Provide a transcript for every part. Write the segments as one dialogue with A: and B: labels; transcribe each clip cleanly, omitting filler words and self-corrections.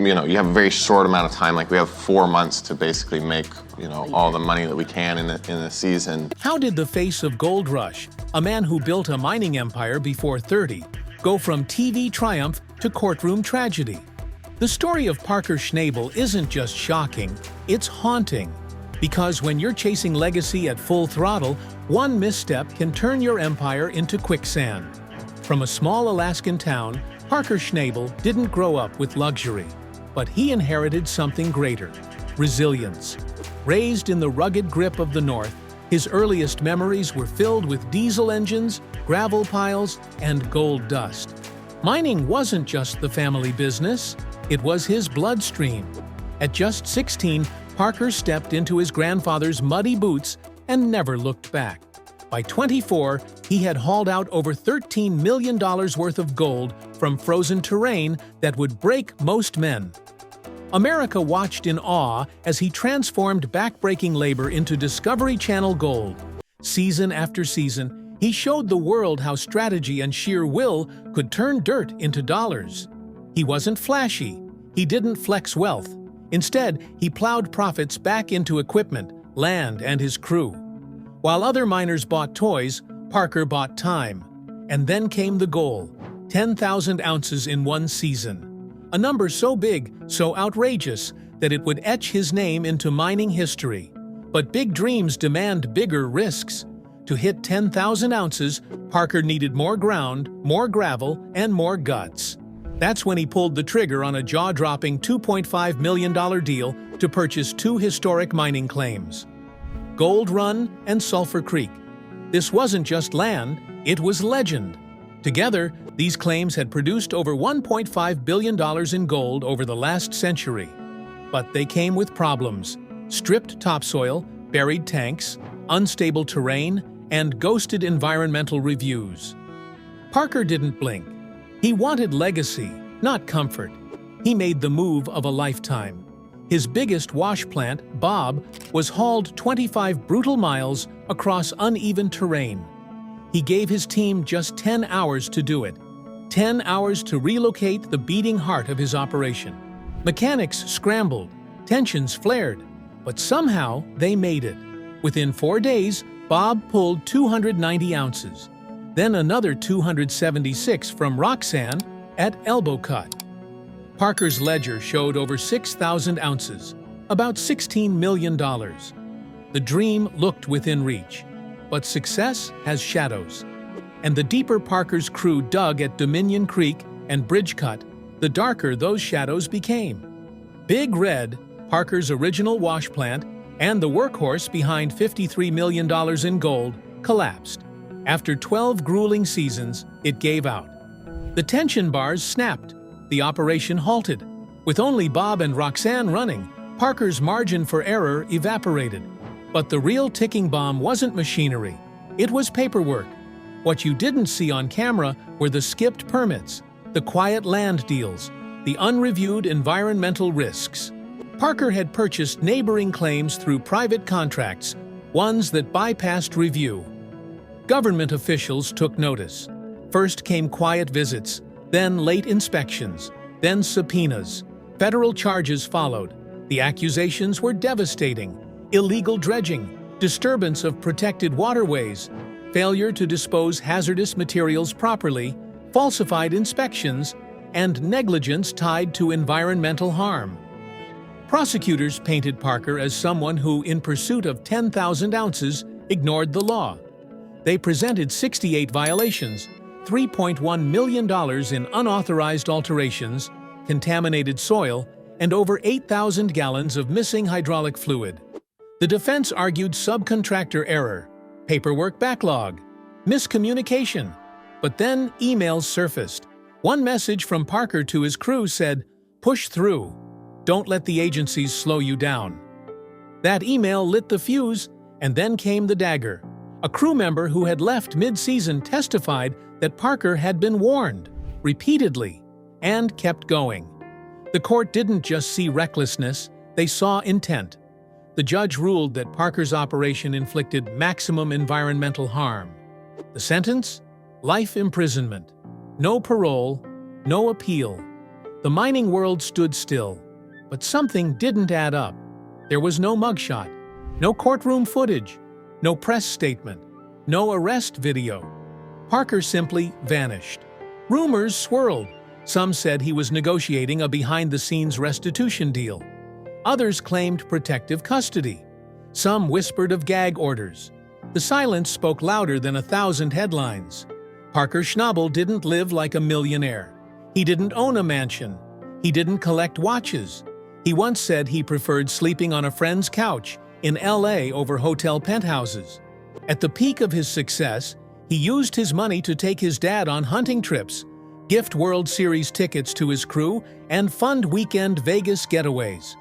A: you have a very short amount of time. Like we have 4 months to basically make, all the money that we can in a season.
B: How did the face of Gold Rush, a man who built a mining empire before 30, go from TV triumph to courtroom tragedy? The story of Parker Schnabel isn't just shocking, it's haunting. Because when you're chasing legacy at full throttle, one misstep can turn your empire into quicksand. From a small Alaskan town, Parker Schnabel didn't grow up with luxury, but he inherited something greater: resilience. Raised in the rugged grip of the North, his earliest memories were filled with diesel engines, gravel piles, and gold dust. Mining wasn't just the family business, it was his bloodstream. At just 16, Parker stepped into his grandfather's muddy boots and never looked back. By 24, he had hauled out over $13 million worth of gold from frozen terrain that would break most men. America watched in awe as he transformed backbreaking labor into Discovery Channel gold. Season after season, he showed the world how strategy and sheer will could turn dirt into dollars. He wasn't flashy. He didn't flex wealth. Instead, he plowed profits back into equipment, land, and his crew. While other miners bought toys, Parker bought time. And then came the goal: 10,000 ounces in one season. A number so big, so outrageous, that it would etch his name into mining history. But big dreams demand bigger risks. To hit 10,000 ounces, Parker needed more ground, more gravel, and more guts. That's when he pulled the trigger on a jaw-dropping $2.5 million deal to purchase 2 historic mining claims: Gold Run and Sulfur Creek. This wasn't just land, it was legend. Together, these claims had produced over $1.5 billion in gold over the last century. But they came with problems: stripped topsoil, buried tanks, unstable terrain, and ghosted environmental reviews. Parker didn't blink. He wanted legacy, not comfort. He made the move of a lifetime. His biggest wash plant, Bob, was hauled 25 brutal miles across uneven terrain. He gave his team just 10 hours to do it. 10 hours to relocate the beating heart of his operation. Mechanics scrambled, tensions flared, but somehow they made it. Within 4 days, Bob pulled 290 ounces. Then another 276 from rock sand at Elbow Cut. Parker's ledger showed over 6,000 ounces, about $16 million. The dream looked within reach, but success has shadows. And the deeper Parker's crew dug at Dominion Creek and Bridge Cut, the darker those shadows became. Big Red, Parker's original wash plant, and the workhorse behind $53 million in gold, collapsed. After 12 grueling seasons, it gave out. The tension bars snapped. The operation halted. With only Bob and Roxanne running, Parker's margin for error evaporated. But the real ticking bomb wasn't machinery. It was paperwork. What you didn't see on camera were the skipped permits, the quiet land deals, the unreviewed environmental risks. Parker had purchased neighboring claims through private contracts, ones that bypassed review. Government officials took notice. First came quiet visits, then late inspections, then subpoenas. Federal charges followed. The accusations were devastating: illegal dredging, disturbance of protected waterways, failure to dispose hazardous materials properly, falsified inspections, and negligence tied to environmental harm. Prosecutors painted Parker as someone who, in pursuit of 10,000 ounces, ignored the law. They presented 68 violations, $3.1 million in unauthorized alterations, contaminated soil, and over 8,000 gallons of missing hydraulic fluid. The defense argued subcontractor error, paperwork backlog, miscommunication. But then emails surfaced. One message from Parker to his crew said, "Push through. Don't let the agencies slow you down." That email lit the fuse, and then came the dagger. A crew member who had left mid-season testified that Parker had been warned, repeatedly, and kept going. The court didn't just see recklessness, they saw intent. The judge ruled that Parker's operation inflicted maximum environmental harm. The sentence? Life imprisonment. No parole, no appeal. The mining world stood still, but something didn't add up. There was no mugshot, no courtroom footage, no press statement, no arrest video. Parker simply vanished. Rumors swirled. Some said he was negotiating a behind-the-scenes restitution deal. Others claimed protective custody. Some whispered of gag orders. The silence spoke louder than 1,000 headlines. Parker Schnabel didn't live like a millionaire. He didn't own a mansion. He didn't collect watches. He once said he preferred sleeping on a friend's couch in LA over hotel penthouses. At the peak of his success, he used his money to take his dad on hunting trips, gift World Series tickets to his crew, and fund weekend Vegas getaways.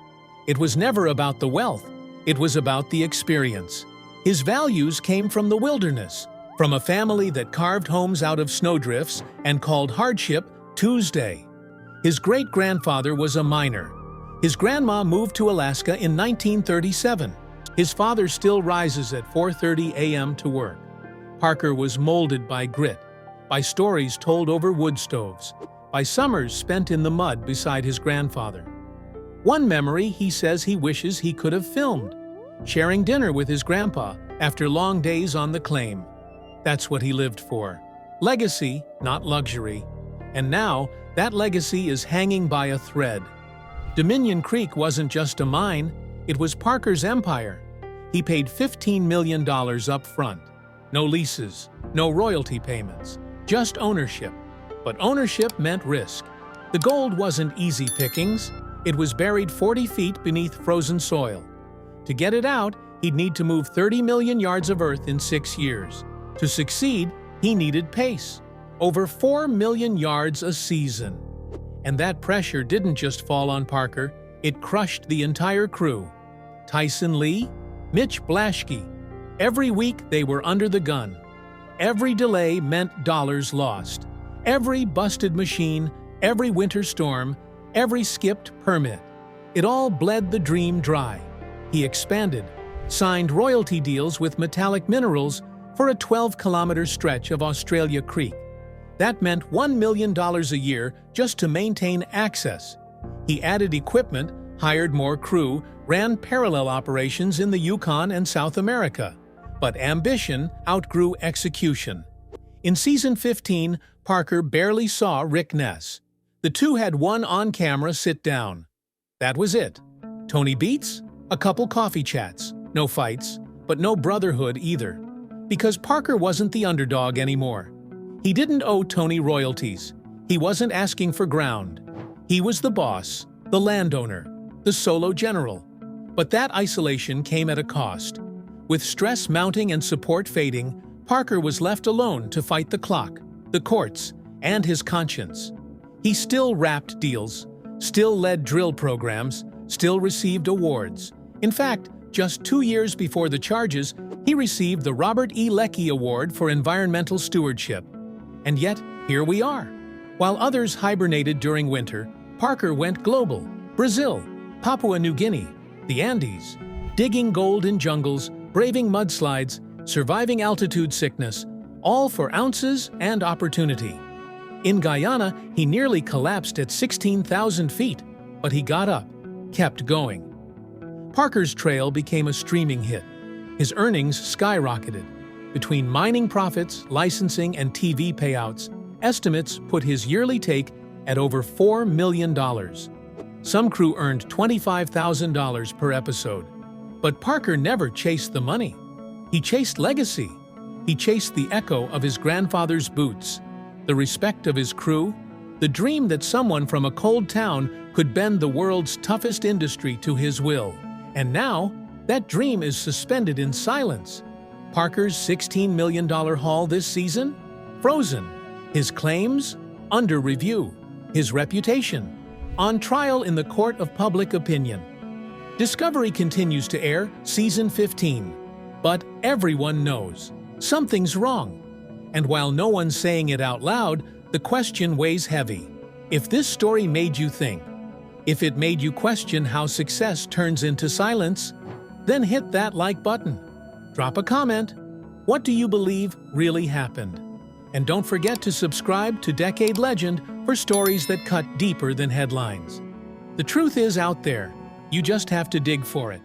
B: It was never about the wealth. It was about the experience. His values came from the wilderness, from a family that carved homes out of snowdrifts and called hardship Tuesday. His great-grandfather was a miner. His grandma moved to Alaska in 1937. His father still rises at 4:30 a.m. to work. Parker was molded by grit, by stories told over wood stoves, by summers spent in the mud beside his grandfather. One memory he says he wishes he could have filmed, sharing dinner with his grandpa after long days on the claim. That's what he lived for. Legacy, not luxury. And now, that legacy is hanging by a thread. Dominion Creek wasn't just a mine, it was Parker's empire. He paid $15 million up front. No leases, no royalty payments, just ownership. But ownership meant risk. The gold wasn't easy pickings. It was buried 40 feet beneath frozen soil. To get it out, he'd need to move 30 million yards of earth in 6 years. To succeed, he needed pace. Over 4 million yards a season. And that pressure didn't just fall on Parker, it crushed the entire crew. Tyson Lee, Mitch Blaschke. Every week they were under the gun. Every delay meant dollars lost. Every busted machine, every winter storm, every skipped permit. It all bled the dream dry. He expanded, signed royalty deals with metallic minerals for a 12-kilometer stretch of Australia Creek. That meant $1 million a year just to maintain access. He added equipment, hired more crew, ran parallel operations in the Yukon and South America. But ambition outgrew execution. In season 15, Parker barely saw Rick Ness. The two had one on-camera sit-down. That was it. Tony Beats? A couple coffee chats. No fights, but no brotherhood either. Because Parker wasn't the underdog anymore. He didn't owe Tony royalties. He wasn't asking for ground. He was the boss, the landowner, the solo general. But that isolation came at a cost. With stress mounting and support fading, Parker was left alone to fight the clock, the courts, and his conscience. He still wrapped deals, still led drill programs, still received awards. In fact, just 2 years before the charges, he received the Robert E. Leckie Award for Environmental Stewardship. And yet, here we are. While others hibernated during winter, Parker went global. Brazil, Papua New Guinea, the Andes, digging gold in jungles, braving mudslides, surviving altitude sickness, all for ounces and opportunity. In Guyana, he nearly collapsed at 16,000 feet, but he got up, kept going. Parker's trail became a streaming hit. His earnings skyrocketed. Between mining profits, licensing, and TV payouts, estimates put his yearly take at over $4 million. Some crew earned $25,000 per episode. But Parker never chased the money. He chased legacy. He chased the echo of his grandfather's boots, the respect of his crew, the dream that someone from a cold town could bend the world's toughest industry to his will. And now, that dream is suspended in silence. Parker's $16 million haul this season? Frozen. His claims? Under review. His reputation? On trial in the court of public opinion. Discovery continues to air season 15. But everyone knows. Something's wrong. And while no one's saying it out loud, the question weighs heavy. If this story made you think, if it made you question how success turns into silence, then hit that like button. Drop a comment. What do you believe really happened? And don't forget to subscribe to Decade Legend for stories that cut deeper than headlines. The truth is out there. You just have to dig for it.